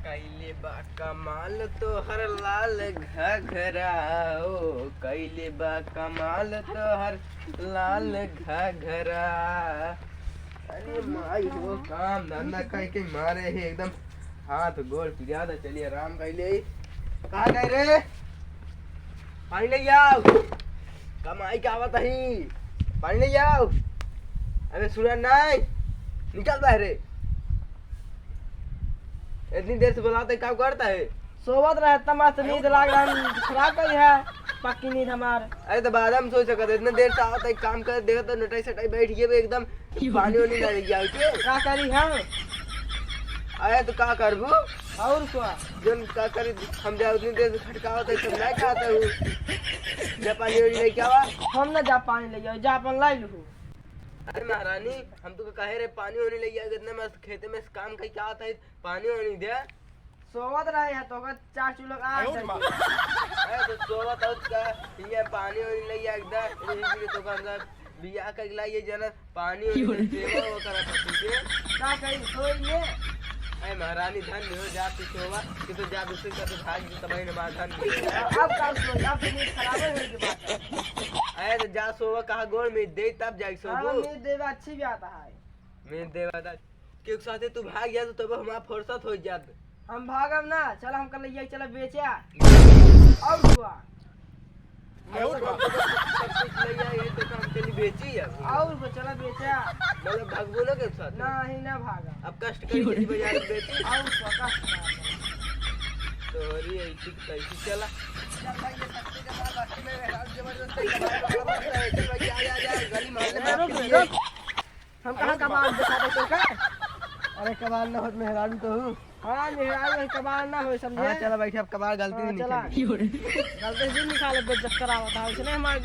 कैले बा कमाल तो हर लाल घघरा ओ कैले बा कमाल तो हर लाल घघरा। अरे माई हो काम धंधा कह के मारे है एकदम हाथ गोल पिजा दे। चलिए आराम कैले कहा गए रे पानी ले आओ कमाई क्या आवत ही पानी ले आओ। अरे सुना नहीं निकल बाहर इतनी देर से बुलाते क्या करता है। सोवत रहे तमाश नींद लाग रहा खराब गई है पक्की नींद हमार। अरे तो बाद हम सोच सकते इतने देर से आवत है काम कर देखा तो नटाई सटाई बैठ गए एकदम पानी वानी ना लग गया क्या करी हम आया तो क्या करबू और क्या जब क्या करी हम जाए उतनी देर से खटकावत है तब नहीं खाता हूँ जब पानी वानी नहीं क्या हम ना जा पानी ले जाओ जा अपन लाई लू। अरे महारानी हम तो कहे रहे पानी वानी ले गया इतने मस्त खेते में काम कहीं क्या आता है पानी वानी दे। सोवत रहे है तो चाचू लोग आ अरे तो सोवत हो का ये पानी वानी ले गया एकदम इसी तो का बियाह कर लाइए जना पानी वानी सेवा वो करा पड़ती है क्या करी सोई ले। अरे महारानी धन हो जा तू सोवा कि तो जा दूसरे का तो भाग तबाही न मार धन अब का सोई अब नींद खराब हो गई बात है। अरे तो जा सोवा कहा गोल में दे तब जाके सोबो नींद देवा अच्छी भी आता है मैं देवा दा के साथे तू भाग गया तो तब हमारा फुर्सत हो जात। हम भागम ना चल हम कल ये चला बेचा और हुआ और सब कुछ ले आए तो काम के लिए बेची है और को चला बेचा मतलब भागबो ना के साथ नहीं ना भागा अब कष्ट करके बाजार में बेची और को तो अरे ऐसी कैसी चला चल भाई ये सकते के बाद बाकी में जबरदस्ती गली मारने हम कहाँ कबाल दिखा दे तो क्या। अरे कबाल ना होत मेहरारू तो हूँ हाँ मेहरारू कबाल ना हो समझे। हाँ चला बैठे अब कबाल गलती नहीं चला गलती से निकाले बेइज्जत करावा था इसने हमारे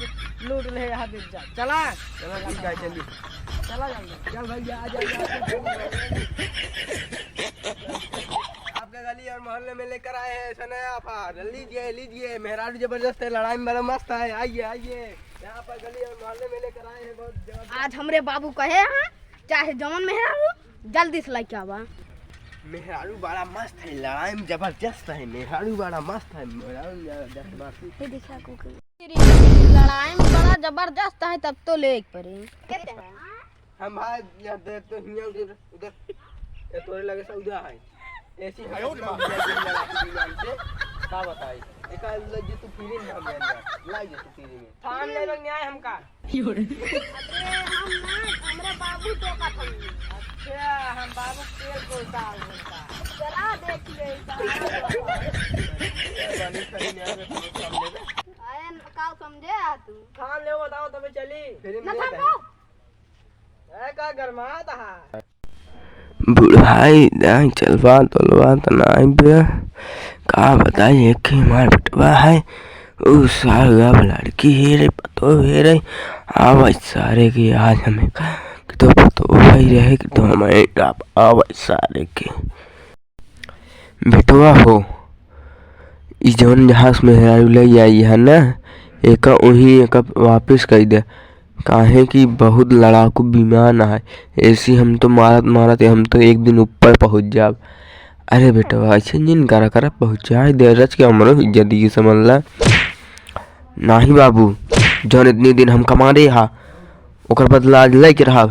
लूट ले हाथ इज्जत चला चला ठीक है चलिए चला जल्दी चल भैया आ जाइए आपके गली और मोहल्ले में लेकर आए हैं सनया ऑफर लीजिए लीजिए मेहरारू जबरदस्त है लड़ाई में बड़ा मस्त है आइए आइए यहाँ पर गली और मोहल्ले में लेकर आए हैं बहुत जबरदस्त। आज हमरे बाबू कहे हैं चाहे जमन मेहरारू जल्दी से लेके आवा। मेहरारू बड़ा मस्त है लड़ाई में जबरदस्त है मेहरारू बड़ा मस्त है मेहरारू लड़ाई में बड़ा जबरदस्त है तब तो ले पड़े हम भाई देख तो हिया उधर उधर ये तोरे लगे से उधर है ऐसी है का बताई एक लग तू फ्री में हम लाई जे तू फ्री में थाम ले लोग न्याय हमका अरे हम ना हमरे बाबू तो का था। अच्छा हम बाबू तेल बोलता बोलता चला देख ले बनी खड़ी न्याय में पूरा काम ले आए का समझे आ तू थाम ले बताओ तबे चली फ्री ना में था ए का गरमात है बुढ़ाई दाई चलवा तलवा तनाई बे का बताइए कि हमार बेटवा है उ सारा लड़की है रे पतो है रे आवाज सारे की आज हमें तो पतो भाई रहे कि तो हमें आवाज सारे के बेटवा हो इस जवन जहाज में ले आई है ना एक वही एक वापस कर दे काहे कि बहुत लड़ाकू विमान है ऐसी हम तो मारत मारत हम तो एक दिन ऊपर पहुंच जाब। अरे बेटा ऐसे जिन करा करा पहुंचाए दे रच के हमरो इज्जत दी समझ ला नहीं बाबू जौन इतनी दिन हम कमा रहे हा ओकर बदला आज लेके रहा।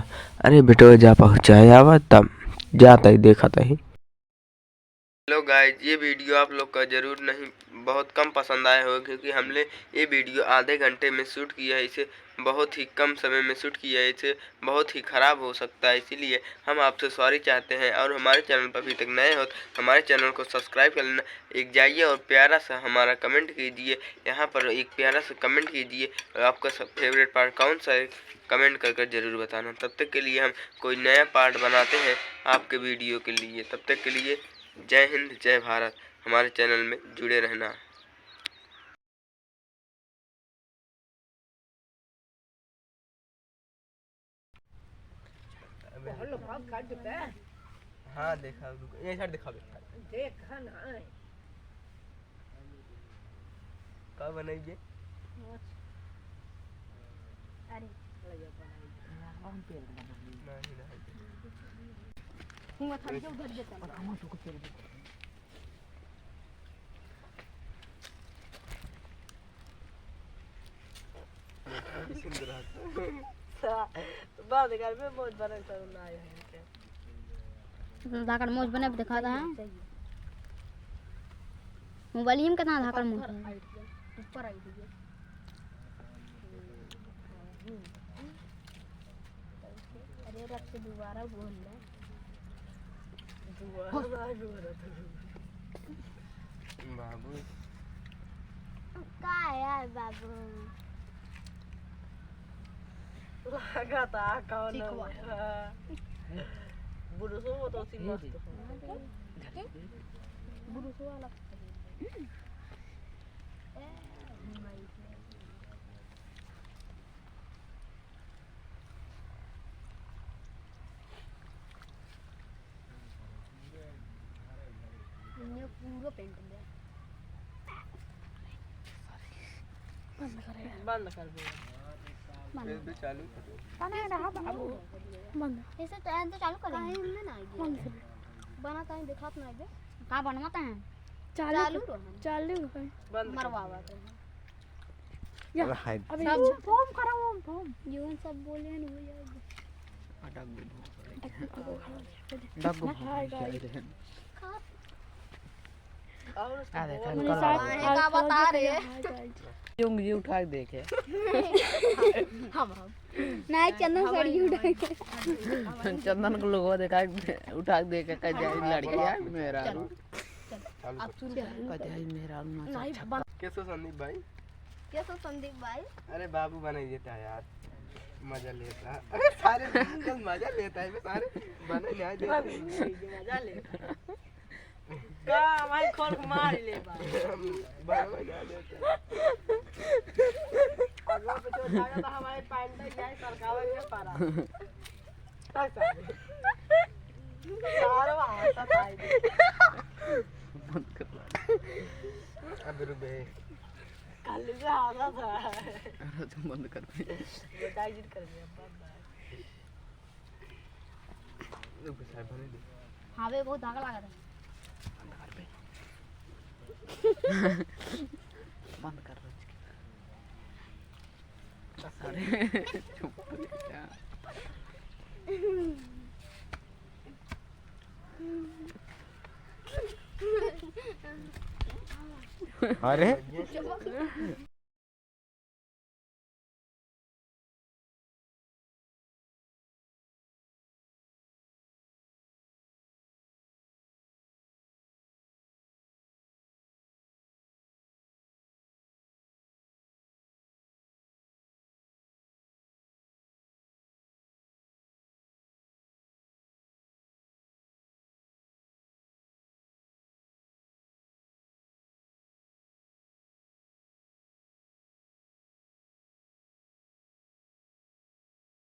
अरे बेटा जा पहुंचाए आवा तब जाता ही देखा ही। हेलो गाइस ये वीडियो आप लोग का जरूर नहीं बहुत कम पसंद आया होगा क्योंकि हमने ये वीडियो आधे घंटे में शूट किया है इसे बहुत ही कम समय में शूट किया है इसे बहुत ही ख़राब हो सकता है इसीलिए हम आपसे सॉरी चाहते हैं और हमारे चैनल पर अभी तक नए हो तो हमारे चैनल को सब्सक्राइब कर लेना एक जाइए और प्यारा सा हमारा कमेंट कीजिए यहाँ पर एक प्यारा सा कमेंट कीजिए और आपका फेवरेट पार्ट कौन सा है कमेंट कर जरूर बताना। तब तक के लिए हम कोई नया पार्ट बनाते हैं आपके वीडियो के लिए तब तक के लिए जय हिंद जय भारत हमारे चैनल में जुड़े रहना। हाँ देखा ये साइड दिखा देखा ना कब बनाइए अरे हम पेड़ नहीं हुआ था जो उधर देता बंद कर में बहुत बड़ा सर आए हैं धाकड़ मोज बने दिखाता है मोबाइल में कितना धाकड़ मोज है ऊपर आई थी अरे रख से दोबारा बोल ले बाबू का यार बाबू लगा था कौन बुरुसो वो तो सी मस्त बुरुसो वाला ये पूरा पेंट है बंद कर दे फिर भी चालू बंद ऐसे तो ऐसे चालू करें हमने ना बंद बना कहीं दिखात ना बे का बनवाते हैं चालू बंद मरवावा अभी सब फॉर्म कराओ फॉर्म जीवन सब बोले नहीं हो जाएगा और का बता रहे उंगली उठा के देखे हम नहीं चंदन सड़ी उठा के चंदन को लोगों देखा उठा के देखे कह जाए लड़की है मेरा अब शुरू कह जाए मेरा नहीं कैसे संदीप भाई? कैसे संदीप भाई अरे बाबू बना देता है यार, मजा लेता है। अरे सारे बिल्कुल मजा लेता है, सारे बने नहीं देते मजा ले का भाई खोल मार ले भाई बड़ा मजा लेता है। अगवा पे जो जाएगा तो हमारे पैंट जाए सरकावे के पारा सारा आता भाई अब रुबे कल से आधा था तुम बंद कर दे बताइए जित कर दिया रुबे साहब बने दे। हां बे बहुत धागा लगा था बंद कर अरे